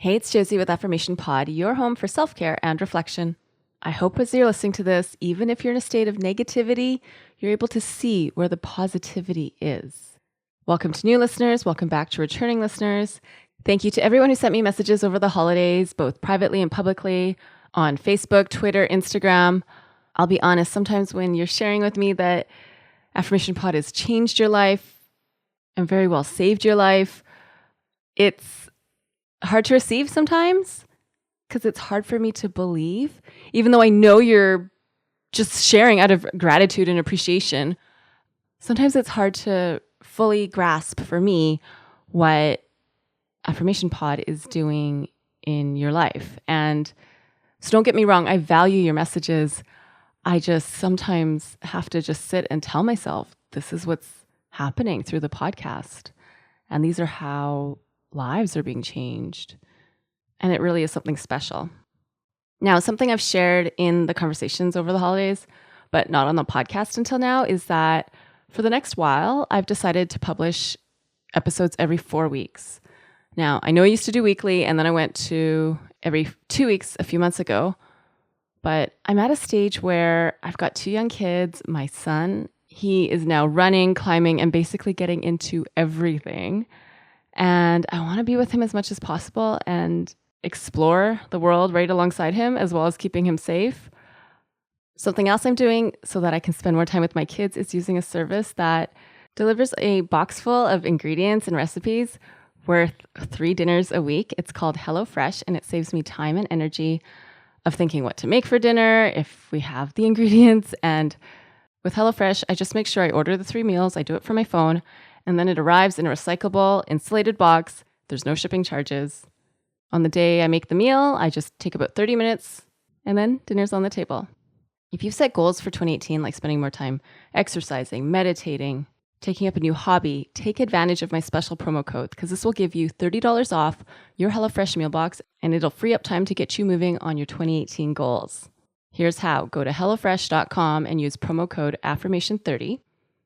Hey, it's Josie with Affirmation Pod, your home for self-care and reflection. I hope as you're listening to this, even if you're in a state of negativity, you're able to see where the positivity is. Welcome to new listeners. Welcome back to returning listeners. Thank you to everyone who sent me messages over the holidays, both privately and publicly, on Facebook, Twitter, Instagram. I'll be honest, sometimes when you're sharing with me that Affirmation Pod has changed your life and very well saved your life, it's hard to receive sometimes because it's hard for me to believe, even though I know you're just sharing out of gratitude and appreciation. Sometimes it's hard to fully grasp for me what Affirmation Pod is doing in your life. And so don't get me wrong, I value your messages. I just sometimes have to just sit and tell myself, this is what's happening through the podcast. And these are how lives are being changed. And it really is something special. Now, something I've shared in the conversations over the holidays, but not on the podcast until now, is that for the next while, I've decided to publish episodes every 4 weeks. Now, I know I used to do weekly, and then I went to every 2 weeks a few months ago. But I'm at a stage where I've got 2 young kids. My son, he is now running, climbing, and basically getting into everything. And I want to be with him as much as possible and explore the world right alongside him, as well as keeping him safe. Something else I'm doing so that I can spend more time with my kids is using a service that delivers a box full of ingredients and recipes worth 3 dinners a week. It's called HelloFresh, and it saves me time and energy of thinking what to make for dinner, if we have the ingredients. And with HelloFresh, I just make sure I order the 3 meals. I do it from my phone. And then it arrives in a recyclable, insulated box. There's no shipping charges. On the day I make the meal, I just take about 30 minutes, and then dinner's on the table. If you've set goals for 2018, like spending more time exercising, meditating, taking up a new hobby, take advantage of my special promo code, because this will give you $30 off your HelloFresh meal box, and it'll free up time to get you moving on your 2018 goals. Here's how. Go to HelloFresh.com and use promo code Affirmation30.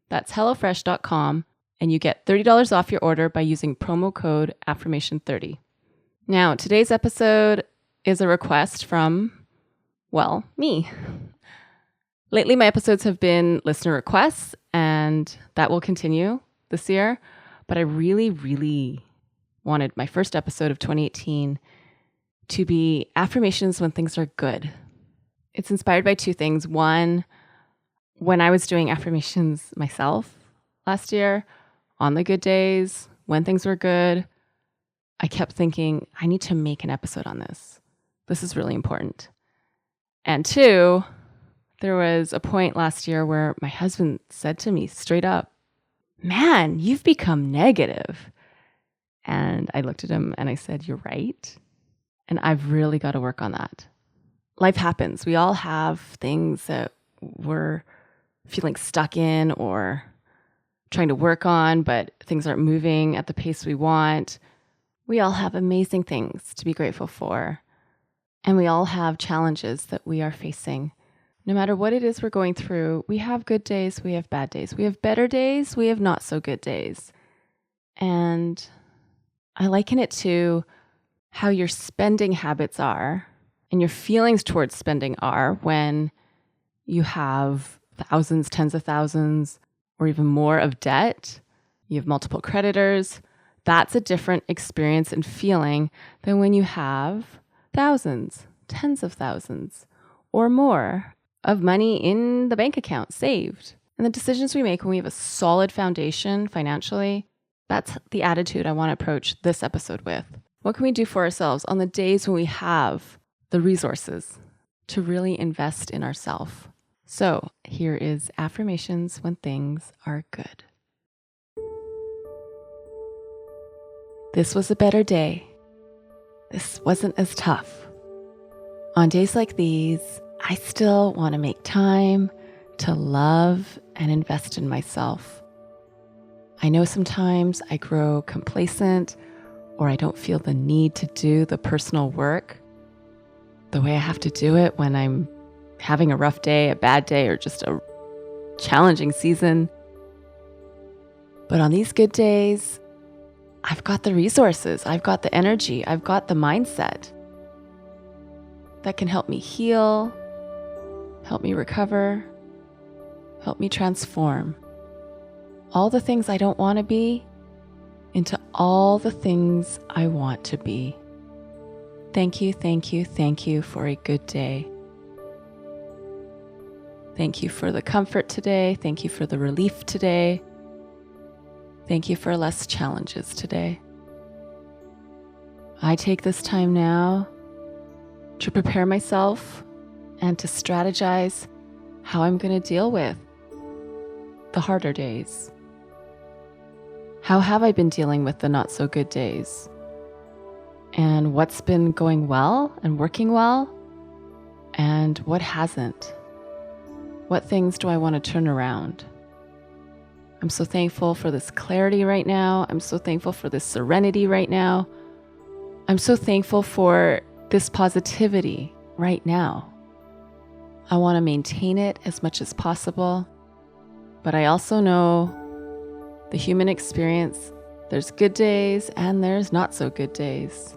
That's HelloFresh.com. And you get $30 off your order by using promo code Affirmation30. Now, today's episode is a request from, well, me. Lately, my episodes have been listener requests, and that will continue this year. But I really, really wanted my first episode of 2018 to be affirmations when things are good. It's inspired by 2 things. One, when I was doing affirmations myself last year, on the good days, when things were good, I kept thinking, I need to make an episode on this. This is really important. And 2, there was a point last year where my husband said to me straight up, man, you've become negative. And I looked at him and I said, you're right. And I've really got to work on that. Life happens. We all have things that we're feeling stuck in or trying to work on, but things aren't moving at the pace we want. We all have amazing things to be grateful for. And we all have challenges that we are facing. No matter what it is we're going through, we have good days, we have bad days. We have better days, we have not so good days. And I liken it to how your spending habits are and your feelings towards spending are when you have thousands, tens of thousands, or even more of debt, you have multiple creditors. That's a different experience and feeling than when you have thousands, tens of thousands, or more of money in the bank account saved. And the decisions we make when we have a solid foundation financially, that's the attitude I want to approach this episode with. What can we do for ourselves on the days when we have the resources to really invest in ourselves? So here is affirmations when things are good. This was a better day. This wasn't as tough. On days like these, I still want to make time to love and invest in myself. I know sometimes I grow complacent or I don't feel the need to do the personal work the way I have to do it when I'm having a rough day, a bad day, or just a challenging season. But on these good days, I've got the resources, I've got the energy, I've got the mindset that can help me heal, help me recover, help me transform all the things I don't want to be into all the things I want to be. Thank you, thank you, thank you for a good day. Thank you for the comfort today. Thank you for the relief today. Thank you for less challenges today. I take this time now to prepare myself and to strategize how I'm going to deal with the harder days. How have I been dealing with the not so good days? And what's been going well and working well? And what hasn't? What things do I want to turn around? I'm so thankful for this clarity right now. I'm so thankful for this serenity right now. I'm so thankful for this positivity right now. I want to maintain it as much as possible. But I also know the human experience, there's good days and there's not so good days.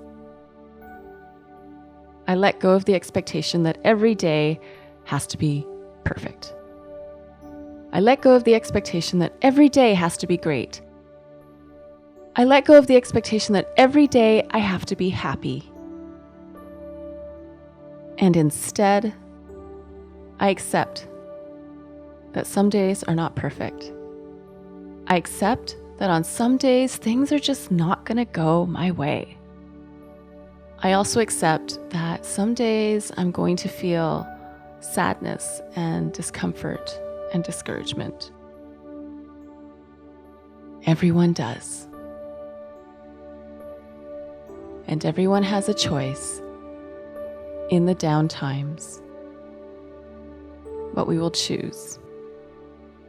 I let go of the expectation that every day has to be perfect. I let go of the expectation that every day has to be great. I let go of the expectation that every day I have to be happy. And instead, I accept that some days are not perfect. I accept that on some days, things are just not going to go my way. I also accept that some days I'm going to feel sadness and discomfort and discouragement. Everyone does. And everyone has a choice in the down times what we will choose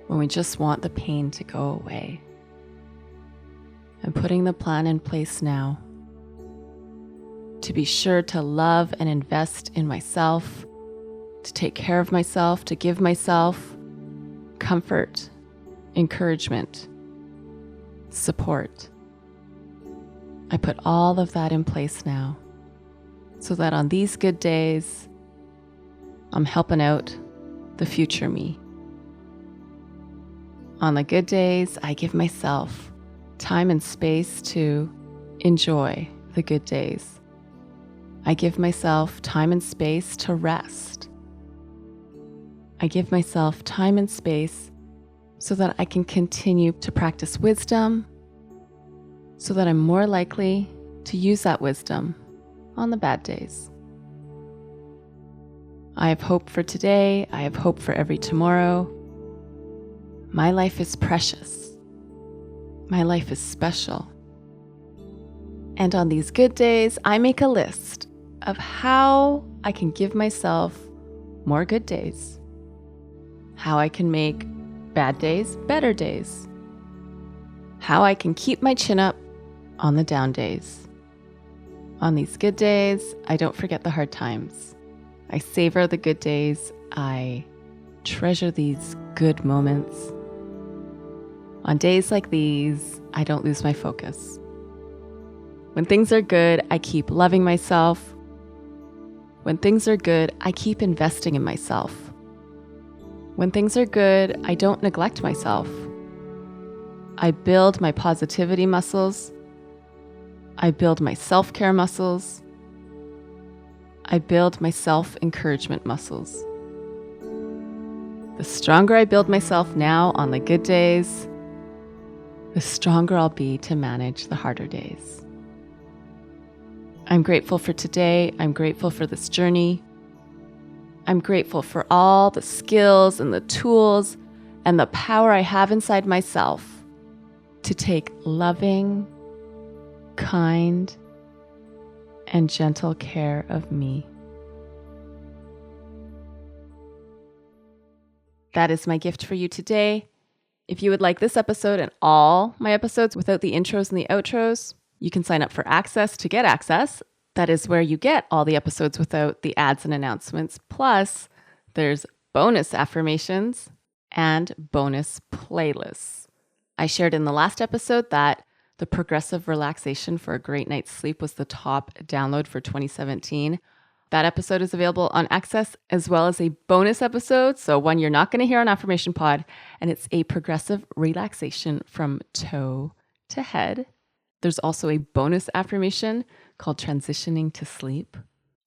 when we just want the pain to go away. I'm putting the plan in place now to be sure to love and invest in myself, to take care of myself, to give myself comfort, encouragement, support. I put all of that in place now so that on these good days, I'm helping out the future me. On the good days, I give myself time and space to enjoy the good days. I give myself time and space to rest. I give myself time and space so that I can continue to practice wisdom, so that I'm more likely to use that wisdom on the bad days. I have hope for today. I have hope for every tomorrow. My life is precious. My life is special. And on these good days, I make a list of how I can give myself more good days, how I can make bad days better days, how I can keep my chin up on the down days. On these good days, I don't forget the hard times. I savor the good days. I treasure these good moments. On days like these, I don't lose my focus. When things are good, I keep loving myself. When things are good, I keep investing in myself. When things are good, I don't neglect myself. I build my positivity muscles. I build my self-care muscles. I build my self-encouragement muscles. The stronger I build myself now on the good days, the stronger I'll be to manage the harder days. I'm grateful for today. I'm grateful for this journey. I'm grateful for all the skills and the tools and the power I have inside myself to take loving, kind, and gentle care of me. That is my gift for you today. If you would like this episode and all my episodes without the intros and the outros, you can sign up for Access to get access. That is where you get all the episodes without the ads and announcements. Plus, there's bonus affirmations and bonus playlists. I shared in the last episode that The Progressive Relaxation for a Great Night's Sleep was the top download for 2017. That episode is available on Access, as well as a bonus episode, so one you're not going to hear on Affirmation Pod, and it's a progressive relaxation from toe to head. There's also a bonus affirmation called Transitioning to Sleep,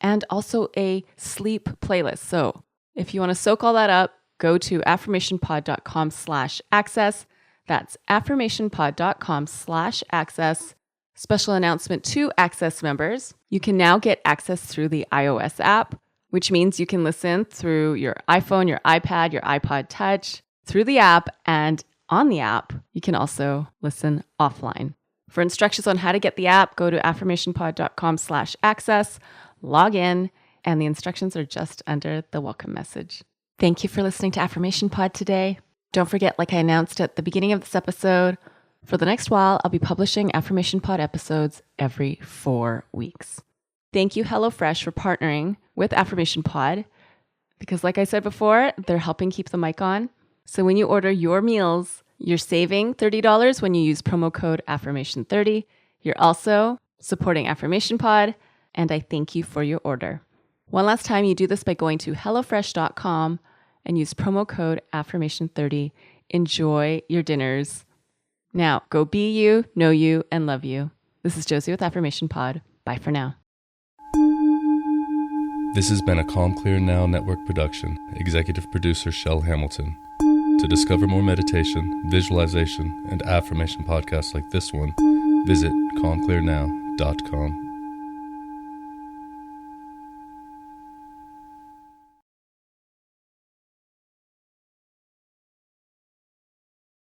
and also a sleep playlist. So if you want to soak all that up, go to affirmationpod.com/access. That's affirmationpod.com/access. Special announcement to Access members. You can now get access through the iOS app, which means you can listen through your iPhone, your iPad, your iPod Touch, through the app, and on the app, you can also listen offline. For instructions on how to get the app, go to affirmationpod.com/access, log in, and the instructions are just under the welcome message. Thank you for listening to Affirmation Pod today. Don't forget, like I announced at the beginning of this episode, for the next while, I'll be publishing Affirmation Pod episodes every 4 weeks. Thank you, HelloFresh, for partnering with Affirmation Pod, because like I said before, they're helping keep the mic on. So when you order your meals, you're saving $30 when you use promo code Affirmation30. You're also supporting Affirmation Pod, and I thank you for your order. One last time, you do this by going to HelloFresh.com and use promo code Affirmation30. Enjoy your dinners. Now, go be you, know you, and love you. This is Josie with Affirmation Pod. Bye for now. This has been a Calm Clear Now Network production. Executive producer Shell Hamilton. To discover more meditation, visualization, and affirmation podcasts like this one, visit calmclearnow.com.